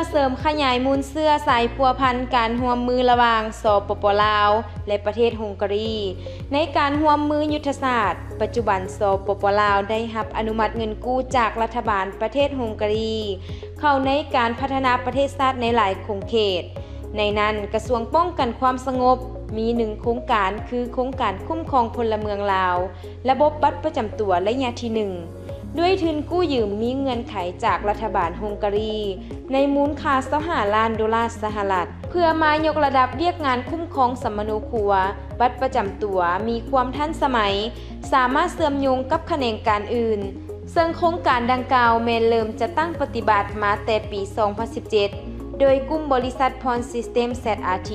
เสริมขยายมูลเสื้อสายพัวพันการร่วมมือระหว่างสปป.ลาวและประเทศฮังการีในการร่วมมือยุทธศาสตร์ปัจจุบันสปป.ลาวได้รับอนุมัติเงินกู้จากรัฐบาลประเทศฮังการีเข้าในการพัฒนาประเทศชาติในหลายโครงเขตในนั้นกระทรวงป้องกันความสงบมี1โครงการคือโครงการคุ้มครองพลเมืองลาวระบบบัตรประจำตัวระยะที่1ด้วยทุนกู้ยืมมีเงื่อนไขจากรัฐบาลฮังการีในมูลค่า25 ล้านดอลลาร์สหรัฐเพื่อมายกระดับเรียกงานคุ้มครองสมนูครัวบัตรประจำตัวมีความทันสมัยสามารถเชื่อมโยงกับแขนงการอื่นซึ่งโครงการดังกล่าวแม้เริ่มจะตั้งปฏิบัติมาแต่ปี 2017 โดยกลุ่มบริษัทพรซิสเต็ม ZRT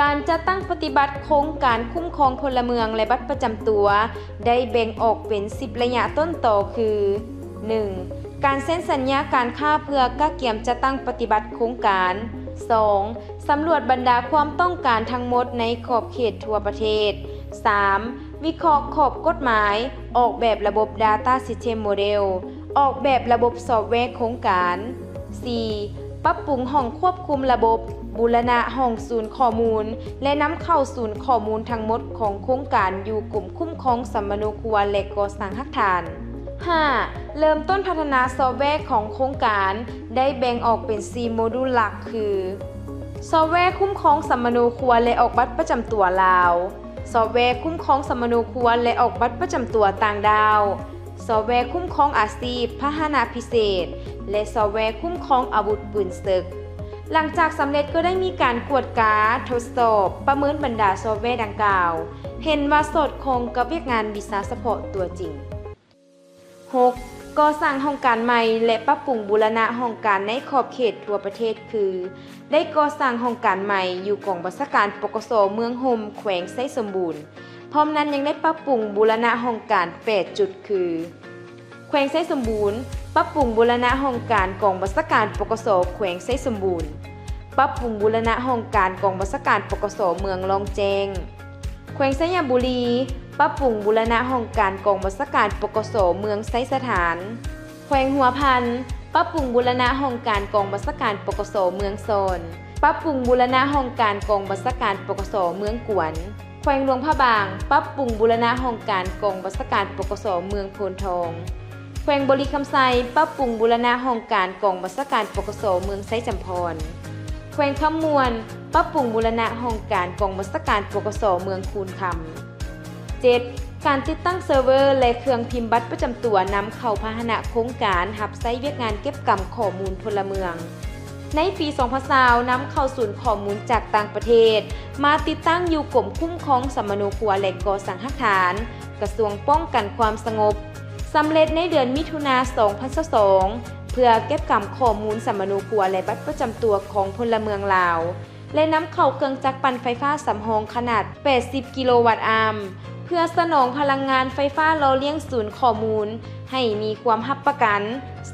การจัดตั้งปฏิบัติโครงการคุ้มครองพลเมืองและบัตรประจำตัวได้แบ่งออกเป็น10ระยะต้นต่อคือ 1. การเซ็นสัญญาการค้าเพื่อกะเกียมจัดตั้งปฏิบัติโครงการ 2. สำรวจบรรดาความต้องการทั้งหมดในขอบเขตทั่วประเทศ 3. วิเคราะห์ขอบกฎหมายออกแบบระบบ Data System Model ออกแบบระบบซอฟต์แวร์โครงการ 4. ปรับปรุงห้องควบคุมระบบบูรณะห้องศูนย์ข้อมูลและนำเข้าศูนย์ข้อมูลทั้งหมดของโครงการอยู่กลุ่มคุ้มครองสมนูครัวและก่อสร้างหักฐาน 5. เริ่มต้นพัฒนาซอฟต์แวร์ของโครงการได้แบ่งออกเป็น4โมดูลหลักคือซอฟต์แวร์คุ้มครองสมนูครัวและออกบัตรประจำตัวลาวซอฟต์แวร์คุ้มครองสมนูครัวและออกบัตรประจำตัวต่างดาวซอฟต์แวร์คุ้มครองอาชีพพาหนะพิเศษและซอฟต์แวร์คุ้มครองอาวุธปืนศึกหลังจากสำเร็จก็ได้มีการกวดกาทดสอบประเมินบรรดาซอฟต์แวร์ดังกล่าวเห็นว่าสอดคล้องกับเวียกงานวิชาเฉพาะตัวจริง 6. ก่อสร้างห้องการใหม่และปรับปรุงบูรณะห้องการในขอบเขตทั่วประเทศคือได้ก่อสร้างห้องการใหม่อยู่กองบัญชาการปกส.เมืองห่มแขวงไชสมบูรณ์พร้อมนั้นยังได้ปรับปรุงบูรณะห้องการ8จุดคือแขวงไชสมบูรณ์ปรับปรุงบูรณะห้องการกองบัญชาการปกส.แขวงไชสมบูรณ์ปรับปรุงบูรณะห้องการกองบัญชาการปกส.เมืองลองแจงแขวงไชยบุรีปรับปรุงบูรณะห้องการกองบัญชาการปกส.เมืองไชสถานแขวงหัวพันปรับปรุงบูรณะห้องการกองบัญชาการปกส.เมืองโซนปรับปรุงบูรณะห้องการกองบัญชาการปกส.เมืองกวนแขวงหลวงพระบางปรับปรุงบูรณะห้องการกองบัญชาการปกส.เมืองโพนทองแขวงบริคำไซปรับปรุงบูรณะห้องการกองบัญชาการปกส.เมืองไชจำพรแขวงคำมวนปรับปรุงบูรณะห้องการกองบัญชาการปกส.เมืองคูนคำ 7. การติดตั้งเซิร์ฟเวอร์และเครื่องพิมพ์บัตรประจำตัวนำเข้าพาหนะโครงการหับไซต์เวียกงานเก็บกำข้อมูลพลเมืองในปี2020นำเข้าศูนย์ข้อมูลจากต่างประเทศมาติดตั้งอยู่กรมคุ้มครองสมนูครัวและก่อสร้างหักฐานกระทรวงป้องกันความสงบสำเร็จในเดือนมิถุนายน 2022เพื่อเก็บกำข้อมูลสมนูครัวและบัตรประจำตัวของพลเมืองลาวและนำเข้าเครื่องจักรปั่นไฟฟ้าสำรองขนาด80กิโลวัตต์อัมเพื่อสนองพลังงานไฟฟ้าหล่อเลี้ยงศูนย์ข้อมูลให้มีความรับประกัน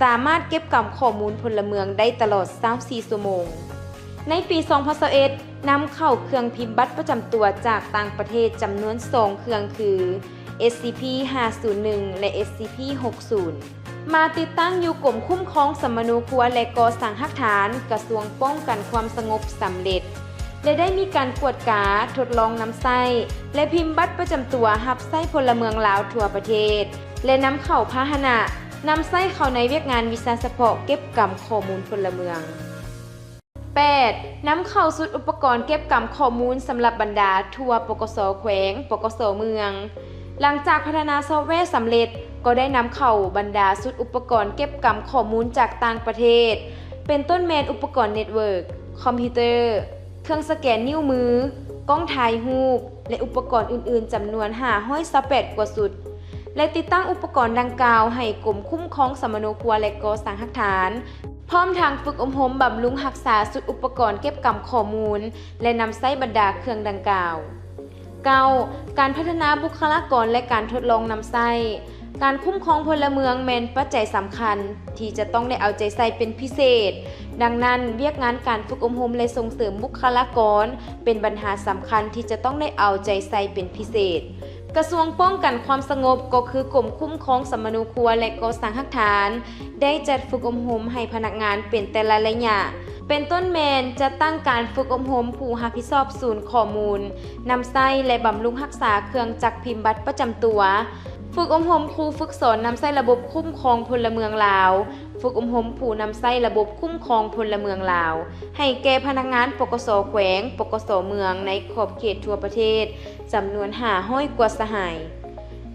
สามารถเก็บกำข้อมูลพลเมืองได้ตลอด24ชั่วโมงในปี2021นำเข้าเครื่องพิมพ์บัตรประจำตัวจากต่างประเทศจำนวน2เครื่องคือ SCP-501 และ SCP-60 มาติดตั้งอยู่กรมคุ้มครองสมนูครัวและก่อสร้างหักฐานกระทรวงป้องกันความสงบสำเร็จและได้มีการกวดกาทดลองนำไส้และพิมพ์บัตรประจำตัวหับไส้พลเมืองลาวทั่วประเทศและนำเข้าพาหนะนำไส้เข้าในเวียกงานวิชาเฉพาะเก็บกำข้อมูลพลเมือง 8. นำเข้าสุดอุปกรณ์เก็บกำข้อมูลสำหรับบรรดาทั่วปกส.แขวงปกส.เมืองหลังจากพัฒนาซอฟต์แวร์สำเร็จก็ได้นำเข้าบรรดาสุดอุปกรณ์เก็บกำข้อมูลจากต่างประเทศเป็นต้นแมนอุปกรณ์เน็ตเวิร์กคอมพิวเตอร์เครื่องสแกนนิ้วมือกล้องถ่ายรูปและอุปกรณ์อื่นๆจำนวน528กว่าสุดและติดตั้งอุปกรณ์ดังกล่าวให้กรมคุ้มครองสมนูครัวและก่อสร้างหักฐานพร้อมทางฝึกอบรมบำรุงรักษาสุดอุปกรณ์เก็บกำข้อมูลและนำใช้บรรดาเครื่องดังกล่าว 9. การพัฒนาบุคลากรและการทดลองนำใช้การคุ้มครองพลเมืองแม่นปัจจัยสำคัญที่จะต้องได้เอาใจใส่เป็นพิเศษดังนั้นเวียกงานการฝึกอบรมและส่งเสริมบุคลากรเป็นปัญหาสำคัญที่จะต้องได้เอาใจใส่เป็นพิเศษ กระทรวงป้องกันความสงบก็คือกรมคุ้มครองสมนูครัวและก่อสร้างหลักฐานได้จัดฝึกอบรมให้พนักงานเป็นแต่ละระยะเป็นต้นแมนจะตั้งการฝึกอบรมผู้รับผิดชอบศูนย์ข้อมูลนำไส้และบำรุงรักษาเครื่องจักรพิมพ์บัตรประจำตัวฝึกอบรมครูฝึกสอนนำไส้ระบบคุ้มครองพลเมืองลาวฝึกอบรมผู้นำไส้ระบบคุ้มครองพลเมืองลาวให้แก่พนักงานปกส.แขวงปกส.เมืองในขอบเขตทั่วประเทศจำนวน500 กว่าสหาย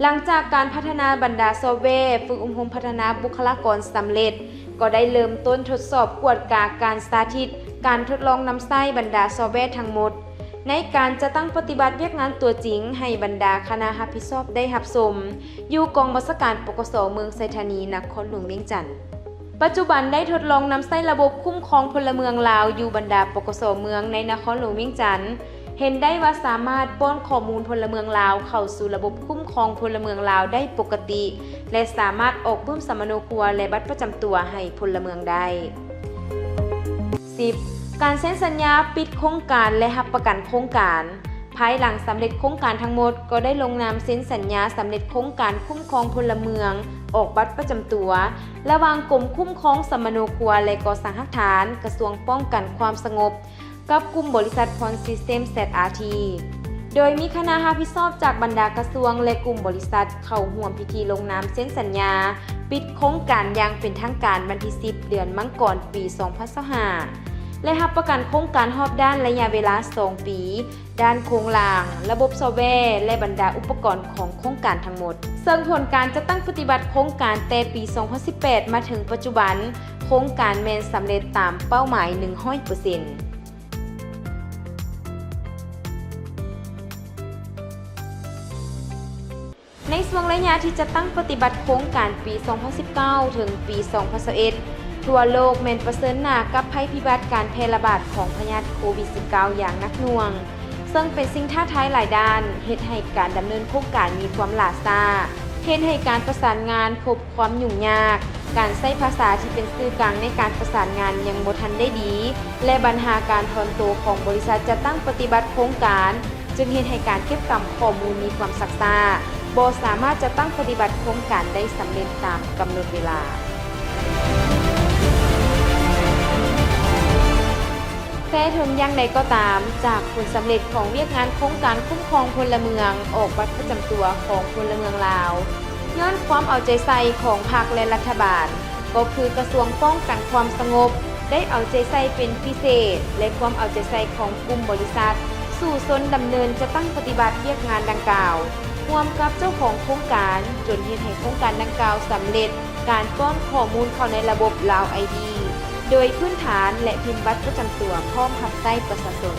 หลังจากการพัฒนาบรรดาซอฟต์แวร์ฝึกอบรมพัฒนาบุคลากรสำเร็จก็ได้เริ่มต้นทดสอบกวดกาการสาธิตการทดลองนำไส้บรรดาซอฟต์แวร์ทั้งหมดในการจะตั้งปฏิบัติเวียกงานตัวจริงให้บรรดาคณะรับผิดชอบได้รับชมอยู่กองบัญชาการปกส.เมืองไซธานีนครหลวงเวียงจันทน์ปัจจุบันได้ทดลองนำไส้ระบบคุ้มครองพลเมืองลาวอยู่บรรดาปกส.เมืองในนครหลวงเวียงจันทน์เห็นได้ว่าสามารถป้อนข้อมูลพลเมืองลาวเข้าสู่ระบบคุ้มครองพลเมืองลาวได้ปกติและสามารถออกปึ้มสมโนครัวและบัตรประจำตัวให้พลเมืองได้ 10. การเซ็นสัญญาปิดโครงการและรับประกันโครงการภายหลังสำเร็จโครงการทั้งหมดก็ได้ลงนามเซ็นสัญญาสำเร็จโครงการคุ้มครองพลเมืองออกบัตรประจำตัวระหว่างกรมคุ้มครองสมโนครัวและก่อสร้างหลักฐานกระทรวงป้องกันความสงบกับกลุ่มบริษัทพรซิสเต็มZRT โดยมีคณะรับผิดชอบจากบรรดากระทรวงและกลุ่มบริษัทเข้าร่วมพิธีลงนามเซ็นสัญญาปิดโครงการอย่างเป็นทางการวันที่ 10 เดือนมังกรปี 2025และรับประกันโครงการรอบด้านระยะเวลา 2 ปี ด้านโครงล่าง ระบบซอฟต์แวร์และบรรดาอุปกรณ์ของโครงการทั้งหมดซึ่งผลการจะตั้งปฏิบัติโครงการแต่ปี 2018 มาถึงปัจจุบันโครงการแม่นสำเร็จตามเป้าหมาย 100%ในช่วงระยะที่จะตั้งปฏิบัติโครงการปี 2019 ถึงปี 2021 ทั่วโลกแม่นเผชิญหน้ากับภัยพิบัติการแพร่ระบาดของพยาธิโควิด -19 อย่างหนักหน่วงซึ่งเป็นสิ่งท้าทายหลายด้านเฮ็ดให้การดำเนินโครงการมีความล่าช้าเฮ็ดให้การประสานงานพบความยุ่งยากการใช้ภาษาที่เป็นสื่อกลางในการประสานงานยังบ่ทันได้ดีและปัญหาการถอนตัวของบริษัทจะตั้งปฏิบัติโครงการจึงเฮ็ดให้การเก็บกำข้อมูลมีความซักซ้าบ่สามารถจะตั้งปฏิบัติโครงการได้สำเร็จตามกำหนดเวลาแต่ถึงอย่างใดก็ตามจากผลสำเร็จของเวียกงานโครงการคุ้มครองพลเมืองออกบัตรประจำตัวของพลเมืองลาวย้อนความเอาใจใส่ของพรรคและรัฐบาลก็คือกระทรวงป้องกันความสงบได้เอาใจใส่เป็นพิเศษและความเอาใจใส่ของกลุ่มบริษัทสู่ซนดำเนินจะตั้งปฏิบัติเวียกงานดังกล่าวร่วมกับเจ้าของโครงการจนเฮ็ดให้โครงการดังกล่าวสำเร็จการป้อนข้อมูลเข้าในระบบลาว ID โดยพื้นฐานและพิมพ์บัตรประจำตัวพร้อมรับใช้ประชาชน